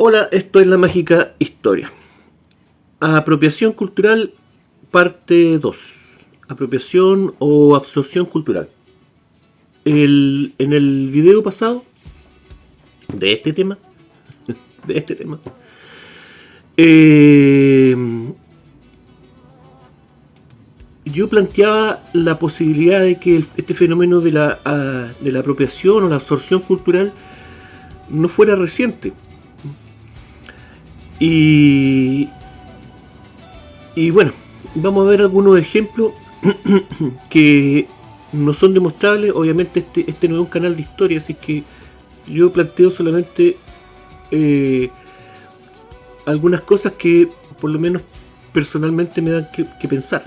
Hola, esto es La Mágica Historia. Apropiación cultural, parte 2. Apropiación o absorción cultural. En el video pasado de este tema, yo planteaba la posibilidad de que este fenómeno de la apropiación o la absorción cultural no fuera reciente. Y bueno, vamos a ver algunos ejemplos que no son demostrables. Obviamente este no es un canal de historia, así que yo planteo solamente algunas cosas que por lo menos personalmente me dan que pensar.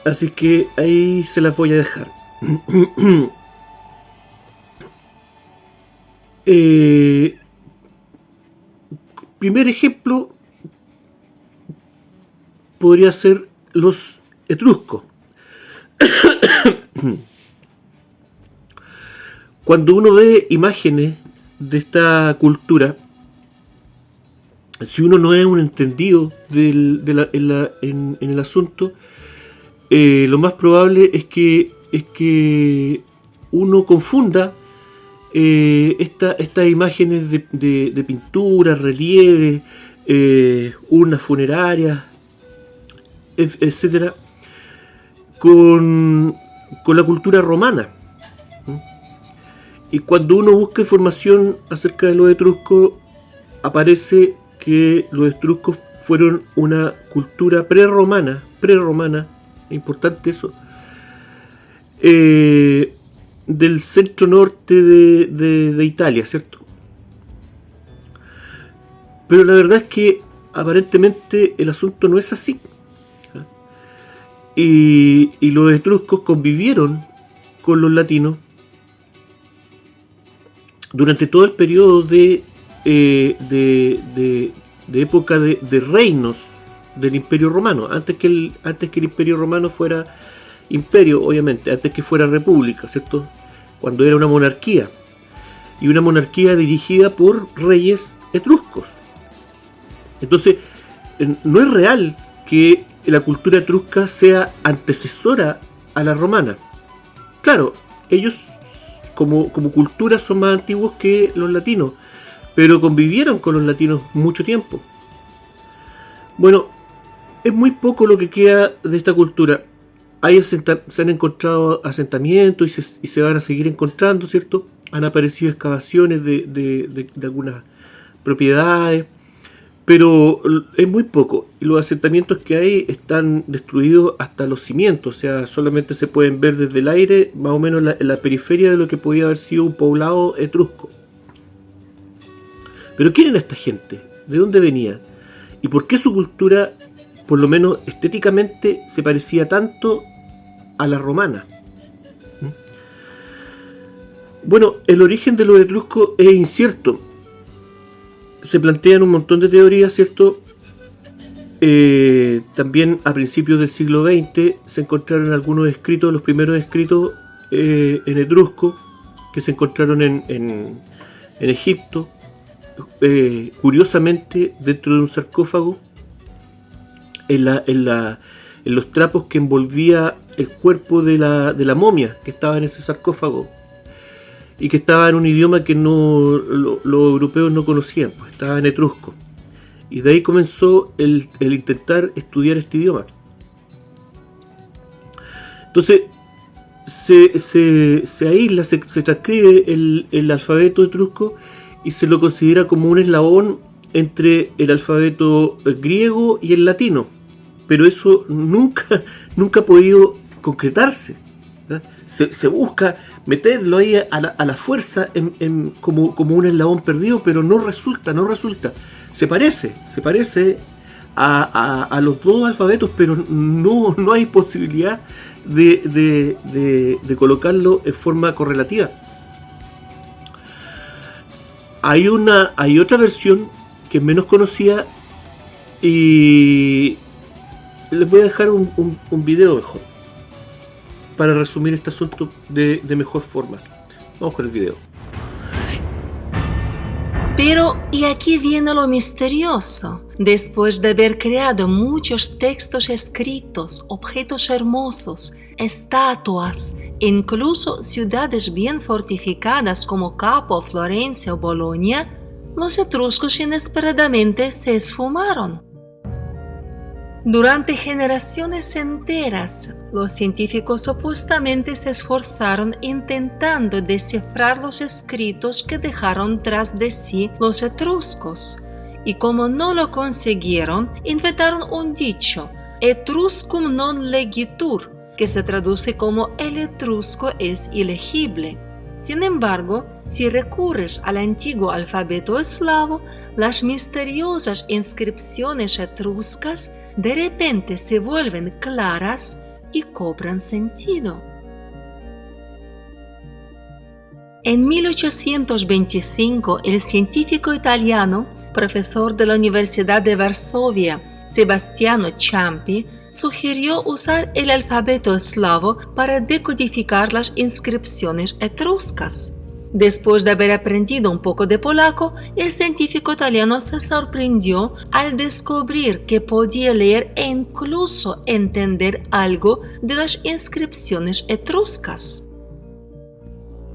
Así que ahí se las voy a dejar. Primer ejemplo podría ser los etruscos. Cuando uno ve imágenes de esta cultura, si uno no es un entendido en el asunto, lo más probable es que uno confunda estas imágenes de pintura, relieve, urnas funerarias, etcétera, con la cultura romana. Y cuando uno busca información acerca de los etruscos, aparece que los etruscos fueron una cultura prerromana, es importante eso, del centro norte de Italia, ¿cierto? Pero la verdad es que aparentemente el asunto no es así. Y los etruscos convivieron con los latinos durante todo el periodo de época de reinos del Imperio Romano, antes que el Imperio Romano fuera imperio, obviamente, antes que fuera república, ¿cierto? Cuando era una monarquía, y una monarquía dirigida por reyes etruscos. Entonces, no es real que la cultura etrusca sea antecesora a la romana. Claro, ellos como cultura son más antiguos que los latinos, pero convivieron con los latinos mucho tiempo. Bueno, es muy poco lo que queda de esta cultura. Se han encontrado asentamientos y se van a seguir encontrando, ¿cierto? Han aparecido excavaciones de algunas propiedades, pero es muy poco. Y los asentamientos que hay están destruidos hasta los cimientos, o sea, solamente se pueden ver desde el aire, más o menos en la periferia de lo que podía haber sido un poblado etrusco. Pero ¿quién era esta gente? ¿De dónde venía? ¿Y por qué su cultura, por lo menos estéticamente, se parecía tanto a la romana? Bueno, el origen de los etruscos es incierto. Se plantean un montón de teorías, ¿cierto? También a principios del siglo XX se encontraron algunos escritos, los primeros escritos en etrusco, que se encontraron en Egipto, curiosamente dentro de un sarcófago, en los trapos que envolvía el cuerpo de la momia que estaba en ese sarcófago, y que estaba en un idioma que los europeos no conocían, pues estaba en etrusco. Y de ahí comenzó el intentar estudiar este idioma. Entonces se aísla, se transcribe el alfabeto etrusco y se lo considera como un eslabón entre el alfabeto griego y el latino. Pero eso nunca ha podido concretarse. Se busca meterlo ahí a la fuerza como un eslabón perdido, pero no resulta. Se parece a los dos alfabetos, pero no hay posibilidad de colocarlo en forma correlativa. Hay otra versión que es menos conocida y les voy a dejar un video mejor para resumir este asunto de mejor forma. Vamos con el video. Pero, y aquí viene lo misterioso, después de haber creado muchos textos escritos, objetos hermosos, estatuas e incluso ciudades bien fortificadas como Capo, Florencia o Bolonia, los etruscos inesperadamente se esfumaron. Durante generaciones enteras, los científicos supuestamente se esforzaron intentando descifrar los escritos que dejaron tras de sí los etruscos, y como no lo consiguieron, inventaron un dicho, Etruscum non legitur, que se traduce como el etrusco es ilegible. Sin embargo, si recurres al antiguo alfabeto eslavo, las misteriosas inscripciones etruscas de repente se vuelven claras y cobran sentido. En 1825, el científico italiano, profesor de la Universidad de Varsovia, Sebastiano Ciampi, sugirió usar el alfabeto eslavo para decodificar las inscripciones etruscas. Después de haber aprendido un poco de polaco, el científico italiano se sorprendió al descubrir que podía leer e incluso entender algo de las inscripciones etruscas.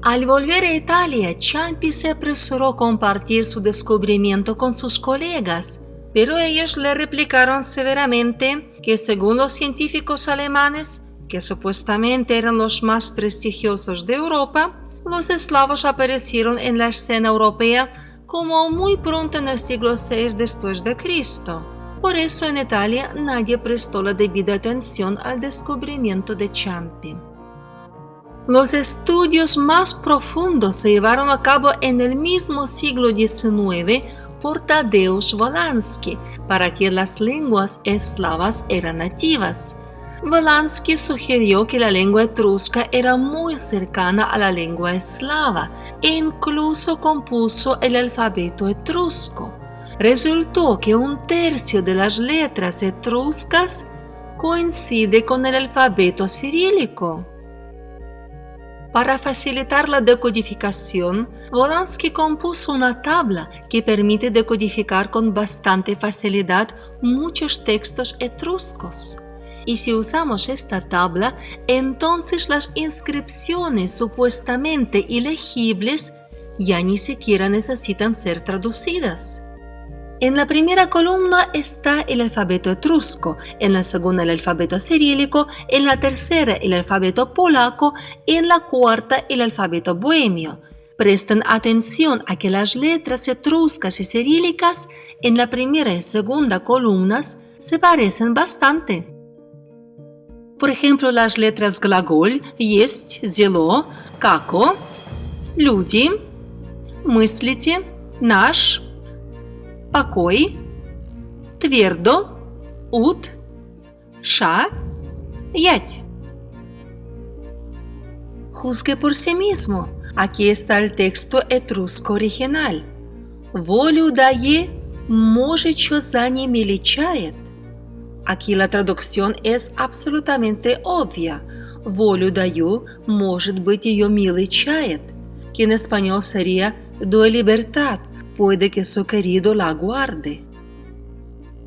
Al volver a Italia, Ciampi se apresuró a compartir su descubrimiento con sus colegas, pero ellos le replicaron severamente que según los científicos alemanes, que supuestamente eran los más prestigiosos de Europa, los eslavos aparecieron en la escena europea como muy pronto en el siglo VI después de Cristo. Por eso en Italia nadie prestó la debida atención al descubrimiento de Ciampi. Los estudios más profundos se llevaron a cabo en el mismo siglo XIX por Tadeusz Wolański, para quien las lenguas eslavas eran nativas. Wolański sugirió que la lengua etrusca era muy cercana a la lengua eslava e incluso compuso el alfabeto etrusco. Resultó que un tercio de las letras etruscas coincide con el alfabeto cirílico. Para facilitar la decodificación, Wolański compuso una tabla que permite decodificar con bastante facilidad muchos textos etruscos. Y si usamos esta tabla, entonces las inscripciones supuestamente ilegibles ya ni siquiera necesitan ser traducidas. En la primera columna está el alfabeto etrusco, en la segunda el alfabeto cirílico, en la tercera el alfabeto polaco y en la cuarta el alfabeto bohemio. Presten atención a que las letras etruscas y cirílicas en la primera y segunda columnas se parecen bastante. Por ejemplo, las letras glagol, есть, зело, како, люди, мыслите, наш, покой, твердо, ут, ша, ять. Juzgue por sí mismo. Aquí está el texto etrusco original. Волю дає, може, що за ним величает. Aquí la traducción es absolutamente obvia. Волю даю, может быть, ее величает, que en español sería doy libertad, puede que su querido la guarde.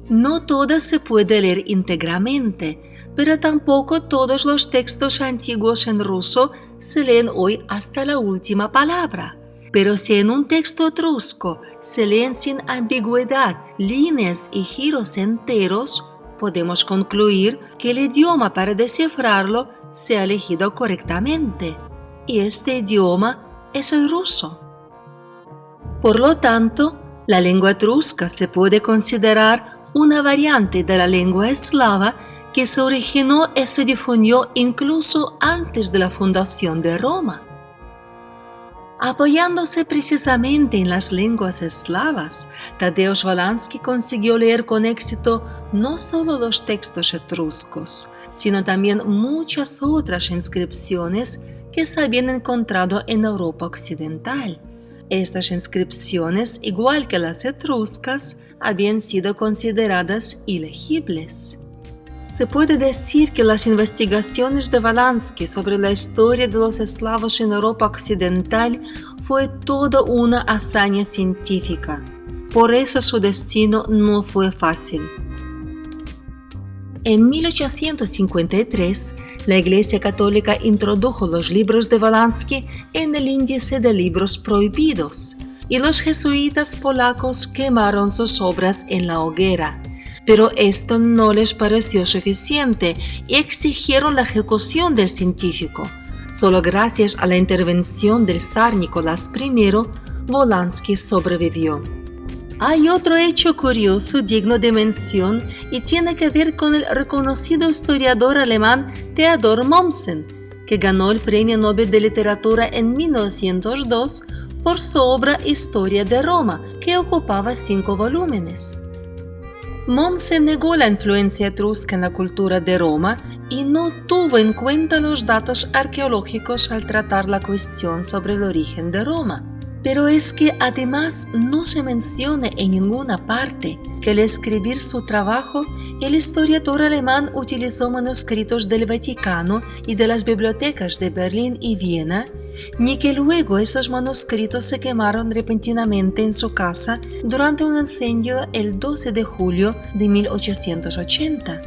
No toda se puede leer íntegramente, pero tampoco todos los textos antiguos en ruso se leen hoy hasta la última palabra. Pero si en un texto etrusco se leen sin ambigüedad líneas y giros enteros, podemos concluir que el idioma para descifrarlo se ha elegido correctamente, y este idioma es el ruso. Por lo tanto, la lengua etrusca se puede considerar una variante de la lengua eslava que se originó y se difundió incluso antes de la fundación de Roma. Apoyándose precisamente en las lenguas eslavas, Tadeusz Wolański consiguió leer con éxito no solo los textos etruscos, sino también muchas otras inscripciones que se habían encontrado en Europa occidental. Estas inscripciones, igual que las etruscas, habían sido consideradas ilegibles. Se puede decir que las investigaciones de Valansky sobre la historia de los eslavos en Europa Occidental fue toda una hazaña científica. Por eso su destino no fue fácil. En 1853, la Iglesia Católica introdujo los libros de Valansky en el índice de libros prohibidos, y los jesuitas polacos quemaron sus obras en la hoguera. Pero esto no les pareció suficiente y exigieron la ejecución del científico. Solo gracias a la intervención del zar Nicolás I, Valansky sobrevivió. Hay otro hecho curioso digno de mención y tiene que ver con el reconocido historiador alemán Theodor Mommsen, que ganó el Premio Nobel de Literatura en 1902 por su obra Historia de Roma, que ocupaba 5 volúmenes. Mommsen negó la influencia etrusca en la cultura de Roma y no tuvo en cuenta los datos arqueológicos al tratar la cuestión sobre el origen de Roma. Pero es que además no se menciona en ninguna parte que al escribir su trabajo, el historiador alemán utilizó manuscritos del Vaticano y de las bibliotecas de Berlín y Viena, ni que luego esos manuscritos se quemaron repentinamente en su casa durante un incendio el 12 de julio de 1880.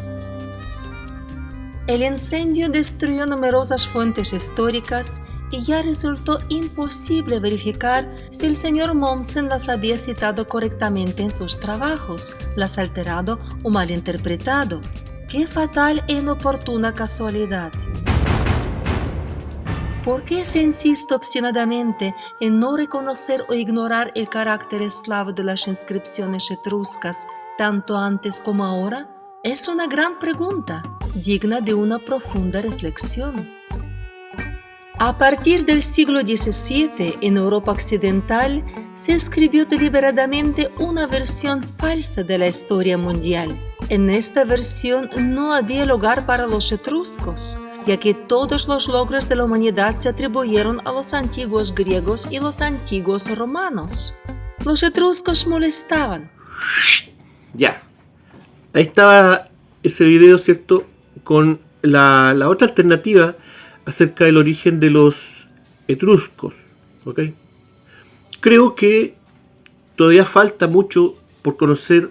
El incendio destruyó numerosas fuentes históricas y ya resultó imposible verificar si el señor Mommsen las había citado correctamente en sus trabajos, las alterado o malinterpretado. ¡Qué fatal e inoportuna casualidad! ¿Por qué se insiste obstinadamente en no reconocer o ignorar el carácter eslavo de las inscripciones etruscas, tanto antes como ahora? Es una gran pregunta, digna de una profunda reflexión. A partir del siglo XVII, en Europa Occidental, se escribió deliberadamente una versión falsa de la historia mundial. En esta versión no había lugar para los etruscos, ya que todos los logros de la humanidad se atribuyeron a los antiguos griegos y los antiguos romanos. Los etruscos molestaban. Ya. Ahí estaba ese video, ¿cierto? Con la otra alternativa acerca del origen de los etruscos, ¿ok? Creo que todavía falta mucho por conocer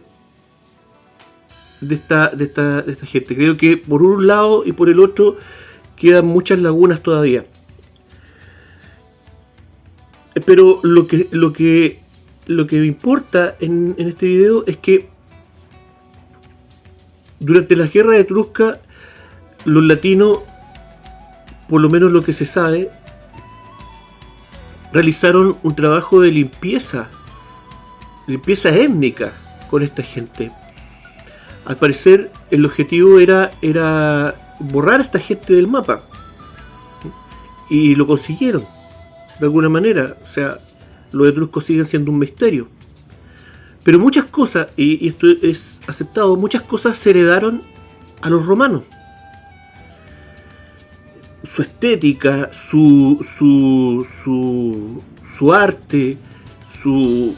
de esta gente. Creo que por un lado y por el otro quedan muchas lagunas todavía. Pero lo que me importa en este video es que durante las guerras etruscas los latinos, por lo menos lo que se sabe, realizaron un trabajo de limpieza étnica con esta gente. Al parecer el objetivo era borrar a esta gente del mapa, y lo consiguieron de alguna manera. O sea, los etruscos siguen siendo un misterio, pero muchas cosas, y esto es aceptado, muchas cosas se heredaron a los romanos. Su estética, su arte, sus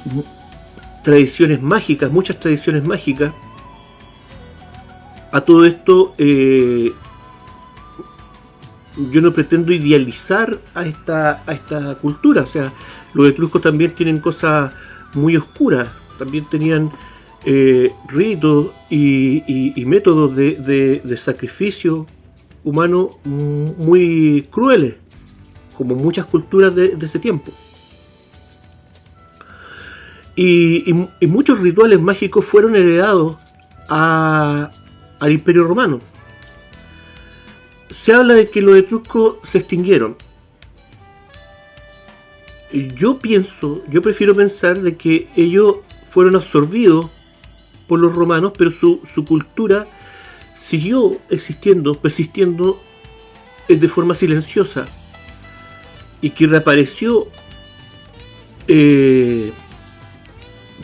tradiciones mágicas, muchas tradiciones mágicas. A todo esto, yo no pretendo idealizar a esta cultura. O sea, los etruscos también tienen cosas muy oscuras, también tenían ritos y métodos de sacrificio humano muy crueles, como muchas culturas de ese tiempo. Y muchos rituales mágicos fueron heredados al Imperio Romano. Se habla de que los etruscos se extinguieron. Yo prefiero pensar de que ellos fueron absorbidos por los romanos, pero su cultura siguió existiendo, persistiendo de forma silenciosa, y que reapareció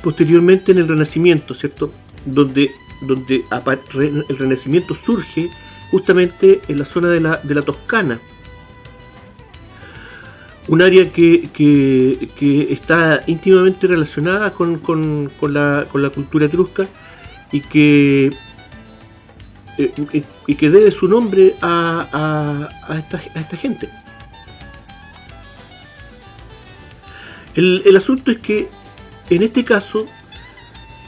posteriormente en el Renacimiento, ¿cierto? Donde el Renacimiento surge justamente en la zona de la Toscana, un área que está íntimamente relacionada con la cultura etrusca, y que y que debe su nombre a esta gente. El asunto es que en este caso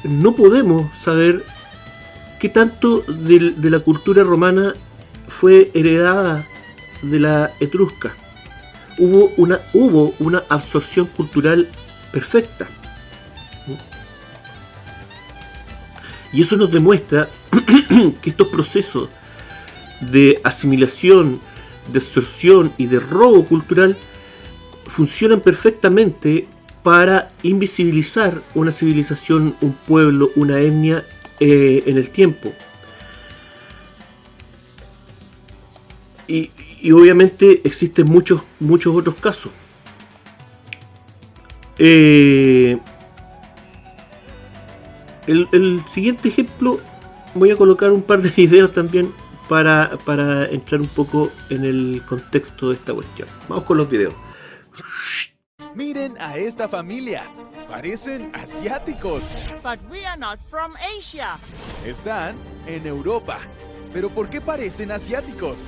no podemos saber qué tanto de la cultura romana fue heredada de la etrusca. Hubo una absorción cultural perfecta. Y eso nos demuestra que estos procesos de asimilación, de absorción y de robo cultural funcionan perfectamente para invisibilizar una civilización, un pueblo, una etnia en el tiempo. Y obviamente existen muchos otros casos. El siguiente ejemplo, voy a colocar un par de videos también para entrar un poco en el contexto de esta cuestión. Vamos con los videos. Miren a esta familia. Parecen asiáticos. But we are not from Asia. Están en Europa. ¿Pero por qué parecen asiáticos?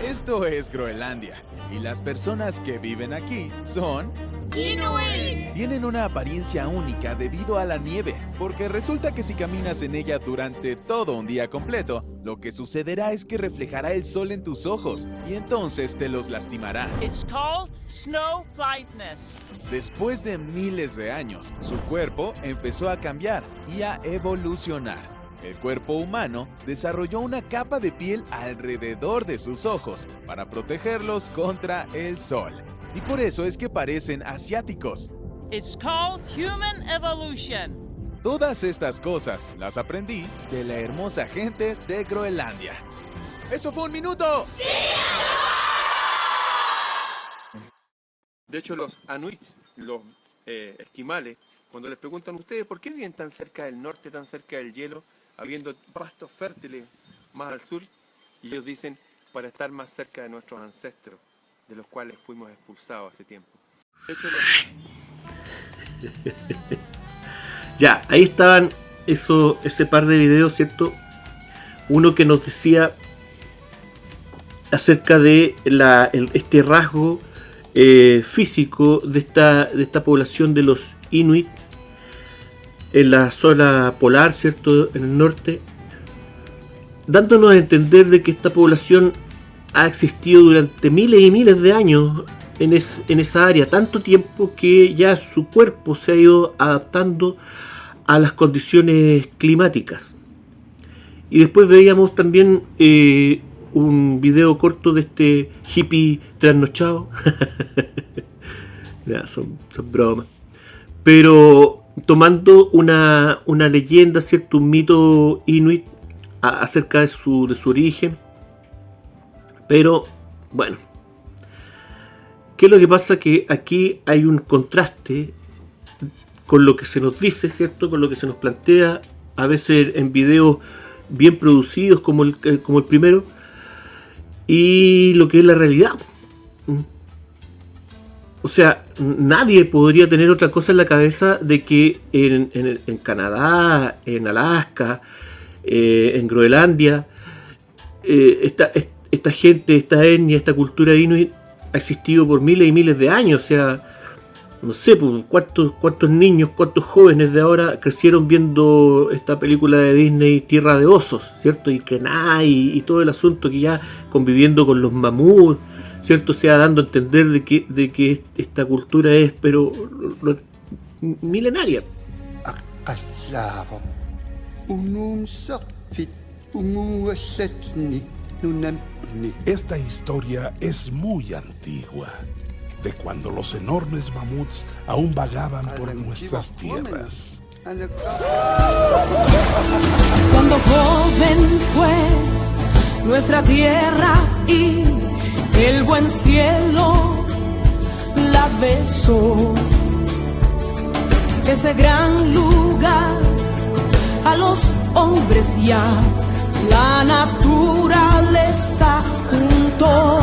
Esto es Groenlandia. Y las personas que viven aquí son... Inuit. Tienen una apariencia única debido a la nieve, porque resulta que si caminas en ella durante todo un día completo, lo que sucederá es que reflejará el sol en tus ojos y entonces te los lastimará. It's called snow blindness. Después de miles de años, su cuerpo empezó a cambiar y a evolucionar. El cuerpo humano desarrolló una capa de piel alrededor de sus ojos para protegerlos contra el sol. Y por eso es que parecen asiáticos. It's called human evolution. Todas estas cosas las aprendí de la hermosa gente de Groenlandia. ¡Eso fue un minuto! De hecho, los anuits, los esquimales, cuando les preguntan a ustedes por qué viven tan cerca del norte, tan cerca del hielo, habiendo pastos fértiles más al sur, y ellos dicen para estar más cerca de nuestros ancestros, de los cuales fuimos expulsados hace tiempo. De hecho, Ya, ahí estaban ese par de videos, ¿cierto? Uno que nos decía acerca de este rasgo físico de esta población de los Inuit en la zona polar, ¿cierto? En el norte, dándonos a entender de que esta población ha existido durante miles y miles de años en esa área, tanto tiempo que ya su cuerpo se ha ido adaptando a las condiciones climáticas. Y después veíamos también un video corto de este hippie trasnochado. Ya, son bromas. Pero tomando una leyenda, ¿cierto? Un mito inuit acerca de su origen. Pero, bueno. ¿Qué es lo que pasa? Que aquí hay un contraste con lo que se nos dice, ¿cierto? Con lo que se nos plantea, a veces en videos bien producidos como el primero, y lo que es la realidad. O sea, nadie podría tener otra cosa en la cabeza de que en Canadá, en Alaska, en Groenlandia, esta gente, esta etnia, esta cultura inuit ha existido por miles y miles de años. O sea, no sé, pues, cuántos niños, cuántos jóvenes de ahora crecieron viendo esta película de Disney, Tierra de Osos, ¿cierto? Y Kenai y todo el asunto, que ya conviviendo con los mamuts, ¿cierto? O sea, dando a entender de que esta cultura es, pero milenaria. Esta historia es muy antigua, de cuando los enormes mamuts aún vagaban por nuestras tierras. Cuando joven fue nuestra tierra y el buen cielo la besó, ese gran lugar a los hombres ya la naturaleza juntó.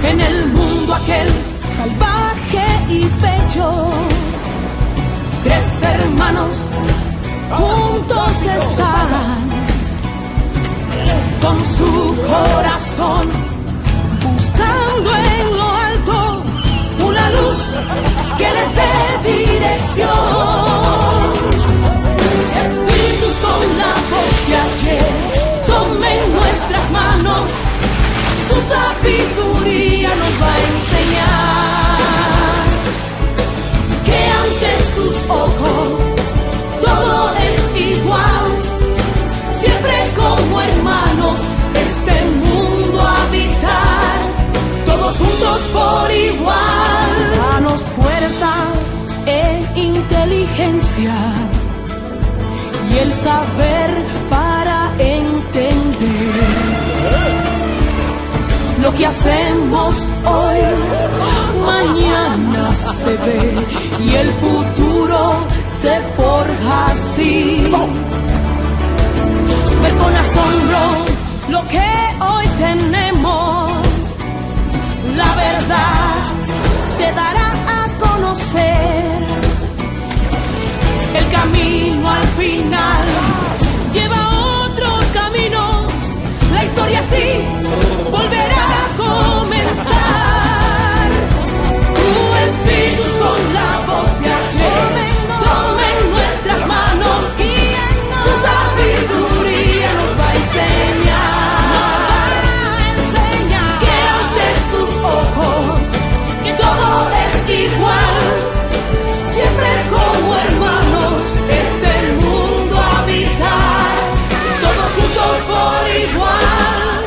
En el mundo aquel salvaje y bello, tres hermanos juntos están, corazón, buscando en lo alto una luz que les dé dirección. Espíritus con la voz de ayer, tomen nuestras manos, su sabiduría nos va a enseñar que ante sus ojos todo es igual, siempre como hermanos este mundo habitar, todos juntos por igual. Danos fuerza e inteligencia y el saber para entender lo que hacemos hoy, mañana se ve y el futuro se forja así. Ver con asombro lo que hoy tenemos, la verdad se dará a conocer. El camino al final lleva otros caminos, la historia sí volverá a comenzar. Tu espíritu con la voz de ayer, tomen nuestras manos, su sabiduría nos va a enseñar que ante sus ojos todo es igual, siempre como hermanos este mundo habitar, todos juntos por igual.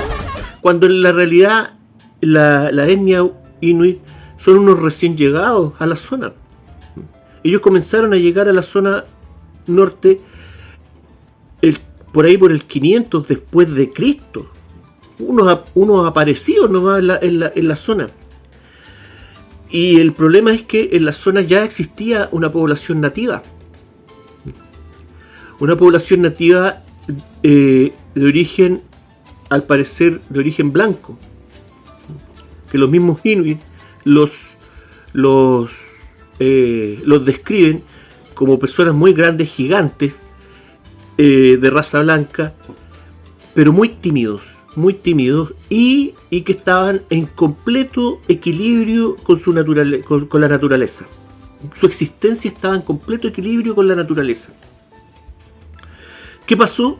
Cuando en la realidad la etnia inuit son unos recién llegados a la zona. Ellos comenzaron a llegar a la zona norte por ahí por el 500 después de Cristo. Unos aparecidos nomás en la zona. Y el problema es que en la zona ya existía una población nativa. Una población nativa de origen, al parecer, de origen blanco. Que los mismos inuit los describen como personas muy grandes, gigantes, de raza blanca, pero muy tímidos y que estaban en completo equilibrio con con la naturaleza. Su existencia estaba en completo equilibrio con la naturaleza. ¿Qué pasó?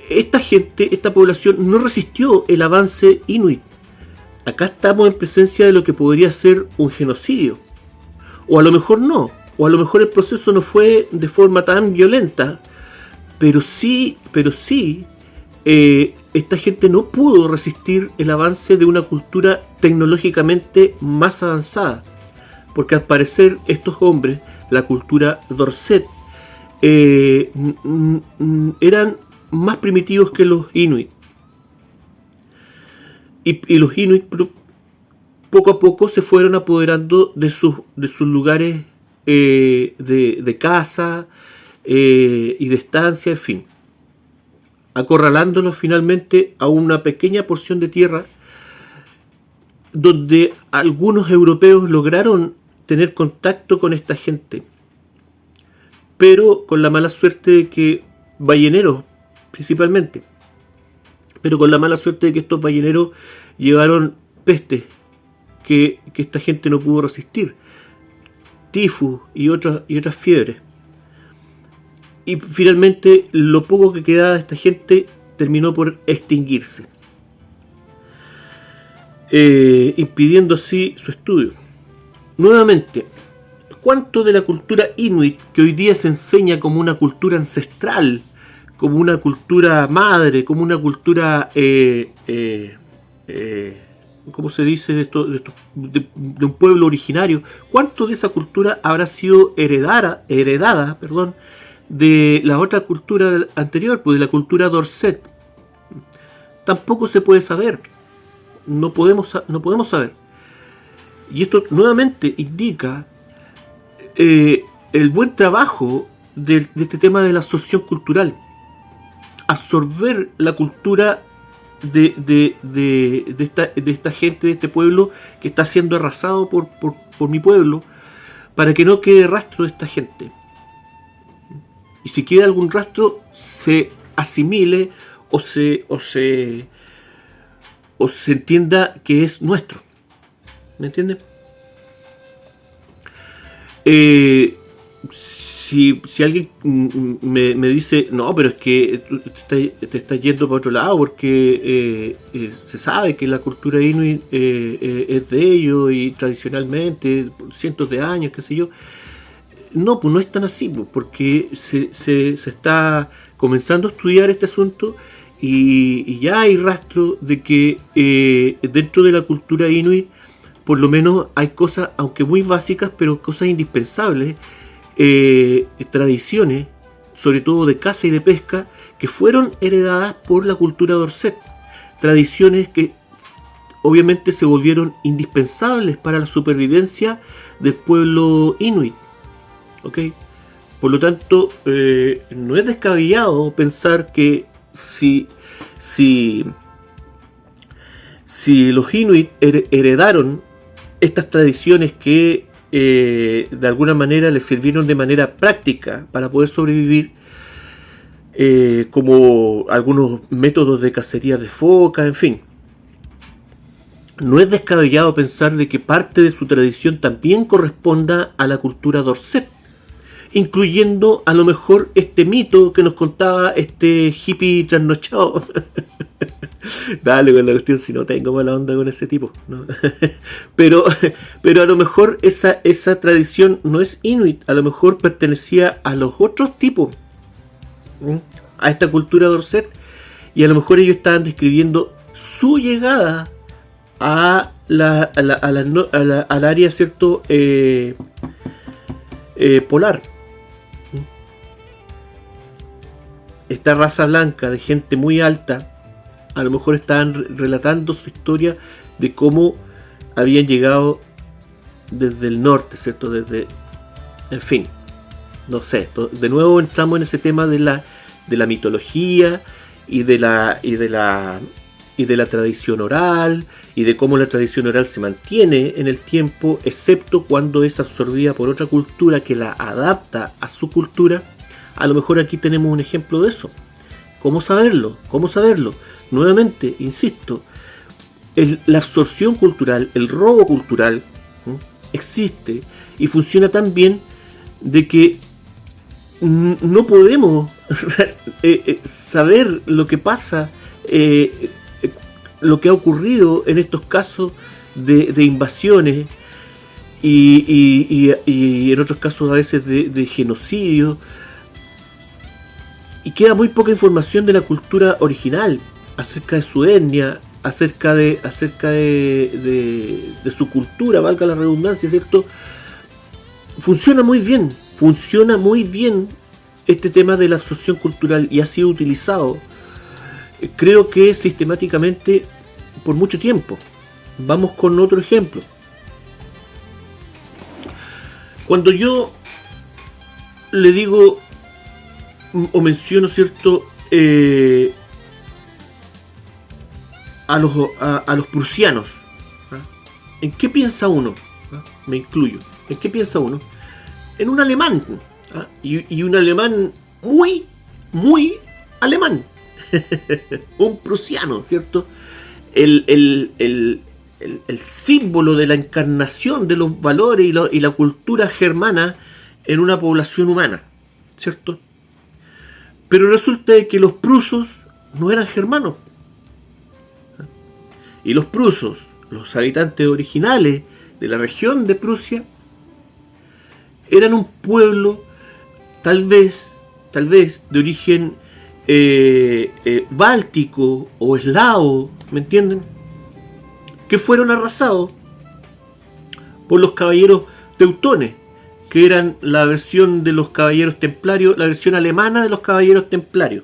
Esta población no resistió el avance inuit. Acá estamos en presencia de lo que podría ser un genocidio. O a lo mejor no. O a lo mejor el proceso no fue de forma tan violenta. Pero sí, esta gente no pudo resistir el avance de una cultura tecnológicamente más avanzada. Porque al parecer estos hombres, la cultura Dorset, eran más primitivos que los inuit. Y los inuit poco a poco se fueron apoderando de sus lugares de caza y de estancia, en fin, acorralándolos finalmente a una pequeña porción de tierra donde algunos europeos lograron tener contacto con esta gente, pero con la mala suerte de que balleneros principalmente, pero con la mala suerte de que estos balleneros llevaron pestes que esta gente no pudo resistir, tifus y otras fiebres. Y finalmente lo poco que quedaba de esta gente terminó por extinguirse, impidiendo así su estudio. Nuevamente, ¿cuánto de la cultura inuit, que hoy día se enseña como una cultura ancestral, como una cultura madre, como una cultura, ¿cómo se dice? De un pueblo originario, ¿cuánto de esa cultura habrá sido heredada, de la otra cultura anterior, pues de la cultura Dorset? Tampoco se puede saber. No podemos saber. Y esto nuevamente indica el buen trabajo de este tema de la absorción cultural. Absorber la cultura de esta gente, de este pueblo que está siendo arrasado por mi pueblo, para que no quede rastro de esta gente. Y si queda algún rastro, se asimile o o se entienda que es nuestro. ¿Me entienden? Si alguien me dice, no, pero es que te estás yendo para otro lado porque se sabe que la cultura inuit es de ellos y tradicionalmente, cientos de años, qué sé yo. No, pues no es tan así, pues, porque se está comenzando a estudiar este asunto y ya hay rastro de que dentro de la cultura inuit, por lo menos hay cosas, aunque muy básicas, pero cosas indispensables, tradiciones, sobre todo de caza y de pesca, que fueron heredadas por la cultura Dorset. Tradiciones que obviamente se volvieron indispensables para la supervivencia del pueblo inuit. ¿Ok? Por lo tanto, no es descabellado pensar que si los inuit heredaron estas tradiciones que de alguna manera les sirvieron de manera práctica para poder sobrevivir, como algunos métodos de cacería de foca, en fin. No es descabellado pensar de que parte de su tradición también corresponda a la cultura Dorset, incluyendo a lo mejor este mito que nos contaba este hippie trasnochado. Dale con la cuestión, si no tengo mala onda con ese tipo, ¿no? pero a lo mejor esa tradición no es inuit, a lo mejor pertenecía a los otros tipos, ¿sí? A esta cultura Dorset, y a lo mejor ellos estaban describiendo su llegada al área, ¿cierto? Polar. Esta raza blanca de gente muy alta, a lo mejor estaban relatando su historia de cómo habían llegado desde el norte, ¿cierto? En fin, no sé. De nuevo entramos en ese tema de la mitología y de la tradición oral, y de cómo la tradición oral se mantiene en el tiempo, excepto cuando es absorbida por otra cultura que la adapta a su cultura. A lo mejor aquí tenemos un ejemplo de eso. ¿Cómo saberlo? Nuevamente, insisto, la absorción cultural, el robo cultural, existe y funciona tan bien de que no podemos saber lo que pasa, lo que ha ocurrido en estos casos de invasiones y en otros casos a veces de genocidio, y queda muy poca información de la cultura original, acerca de su etnia, acerca de su cultura, valga la redundancia, ¿cierto? Funciona muy bien este tema de la absorción cultural y ha sido utilizado, creo que sistemáticamente, por mucho tiempo. Vamos con otro ejemplo. Cuando yo le digo o menciono, ¿cierto?, a los prusianos, ¿ah? ¿En qué piensa uno? ¿Ah? Me incluyo. ¿En qué piensa uno? En un alemán, ¿ah? y un alemán muy, muy alemán. Un prusiano, ¿cierto? El símbolo de la encarnación de los valores y la cultura germana en una población humana, ¿cierto? Pero resulta que los prusos no eran germanos. Y los prusos, los habitantes originales de la región de Prusia, eran un pueblo tal vez de origen báltico o eslavo, ¿me entienden? Que fueron arrasados por los caballeros teutones, que eran la versión de los caballeros templarios, la versión alemana de los caballeros templarios,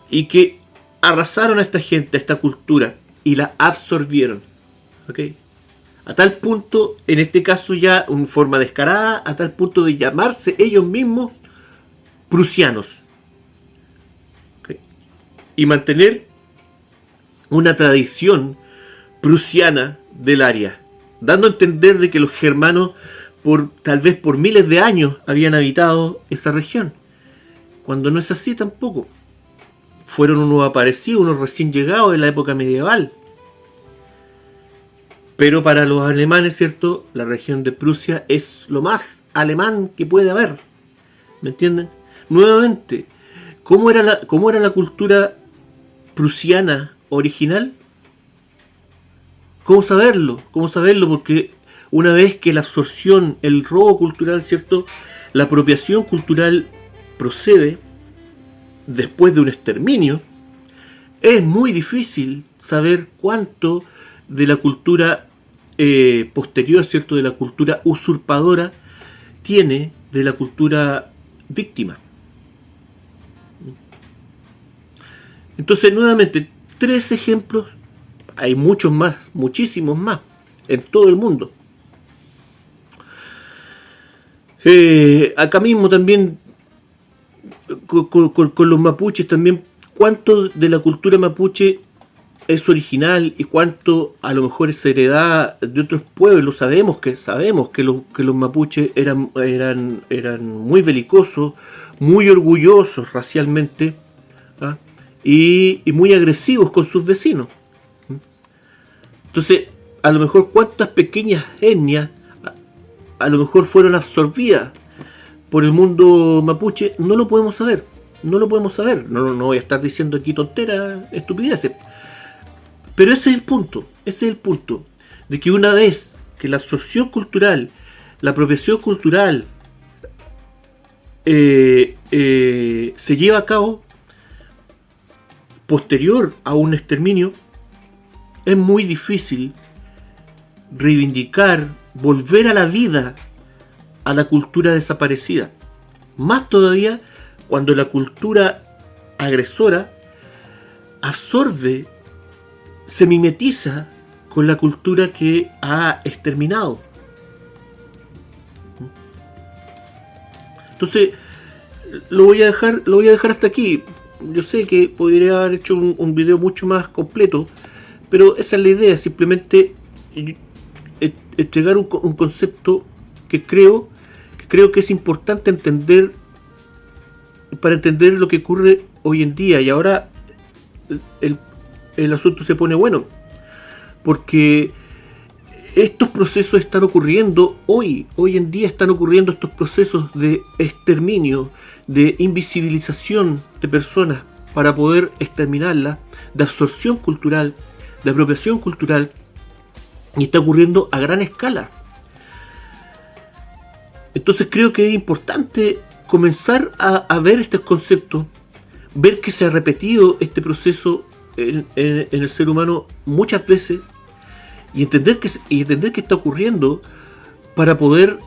y que arrasaron a esta gente, a esta cultura, y la absorbieron, ¿ok? A tal punto, en este caso ya en forma descarada, a tal punto de llamarse ellos mismos prusianos, ¿ok? Y mantener una tradición prusiana del área, dando a entender de que los germanos tal vez por miles de años habían habitado esa región, cuando no es así tampoco. fueron unos aparecidos, unos recién llegados en la época medieval. Pero para los alemanes, ¿cierto? La región de Prusia es lo más alemán que puede haber. ¿Me entienden? Nuevamente, ¿cómo era la cultura prusiana original? ¿Cómo saberlo? ¿Cómo saberlo? Porque una vez que la absorción, el robo cultural, ¿cierto? La apropiación cultural procede después de un exterminio, es muy difícil saber cuánto de la cultura posterior, ¿cierto? De la cultura usurpadora tiene de la cultura víctima. Entonces, nuevamente, 3 ejemplos, hay muchos más, muchísimos más, en todo el mundo. Acá mismo también, con los mapuches también, cuánto de la cultura mapuche es original y cuánto a lo mejor es heredada de otros pueblos. Sabemos que los mapuches eran muy belicosos, muy orgullosos racialmente, ¿ah? y muy agresivos con sus vecinos. Entonces, a lo mejor cuántas pequeñas etnias a lo mejor fueron absorbidas por el mundo mapuche, no lo podemos saber. No voy a estar diciendo aquí tonteras, estupideces. Pero ese es el punto, de que una vez que la absorción cultural, la apropiación cultural se lleva a cabo posterior a un exterminio, es muy difícil reivindicar, volver a la vida a la cultura desaparecida. Más todavía cuando la cultura agresora absorbe, se mimetiza con la cultura que ha exterminado. Entonces, lo voy a dejar hasta aquí. Yo sé que podría haber hecho un video mucho más completo, pero esa es la idea, simplemente entregar un concepto que creo que es importante entender para entender lo que ocurre hoy en día. Y ahora el asunto se pone bueno, porque estos procesos están ocurriendo hoy en día, están ocurriendo estos procesos de exterminio, de invisibilización de personas para poder exterminarlas, de absorción cultural, de apropiación cultural, y está ocurriendo a gran escala. Entonces creo que es importante comenzar a ver estos conceptos, ver que se ha repetido este proceso en el ser humano muchas veces, y entender que está ocurriendo, para poder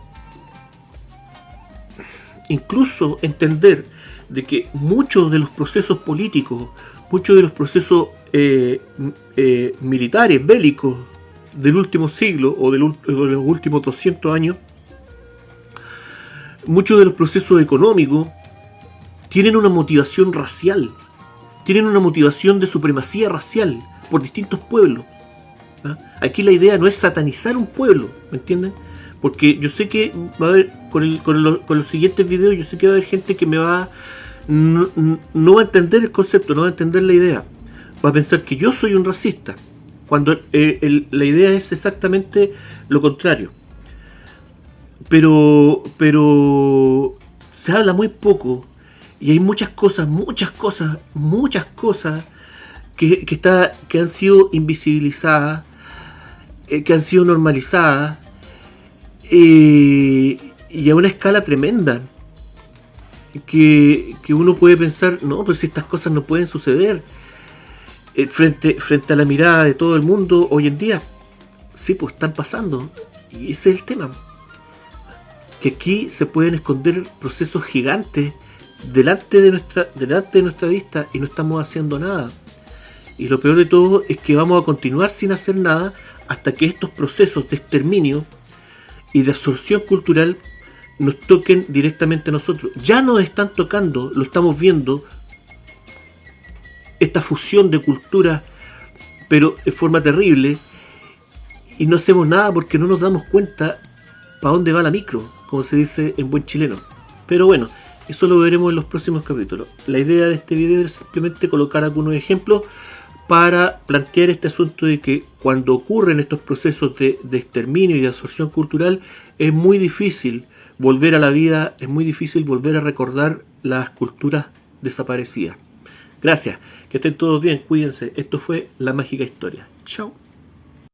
incluso entender de que muchos de los procesos políticos, muchos de los procesos militares, bélicos del último siglo o de los últimos 200 años, muchos de los procesos económicos tienen una motivación racial, tienen una motivación de supremacía racial por distintos pueblos. ¿Ah? Aquí la idea no es satanizar un pueblo, ¿me entienden? Porque yo sé que va a haber, con los siguientes videos, yo sé que va a haber gente que no va a entender el concepto, no va a entender la idea. Va a pensar que yo soy un racista, cuando la idea es exactamente lo contrario. Pero se habla muy poco, y hay muchas cosas que han sido invisibilizadas, que han sido normalizadas, y a una escala tremenda, que uno puede pensar, no, pues si estas cosas no pueden suceder frente a la mirada de todo el mundo hoy en día. Sí, pues están pasando, y ese es el tema, que aquí se pueden esconder procesos gigantes delante de nuestra vista, y no estamos haciendo nada. Y lo peor de todo es que vamos a continuar sin hacer nada hasta que estos procesos de exterminio y de absorción cultural nos toquen directamente a nosotros. Ya nos están tocando, lo estamos viendo, esta fusión de culturas, pero en forma terrible, y no hacemos nada porque no nos damos cuenta para dónde va la micro, como se dice en buen chileno. Pero bueno, Eso lo veremos en los próximos capítulos. La idea de este video es simplemente colocar algunos ejemplos para plantear este asunto de que cuando ocurren estos procesos de exterminio y de absorción cultural, es muy difícil volver a la vida, es muy difícil volver a recordar las culturas desaparecidas. Gracias, que estén todos bien, cuídense. Esto fue La Mágica Historia. Chao.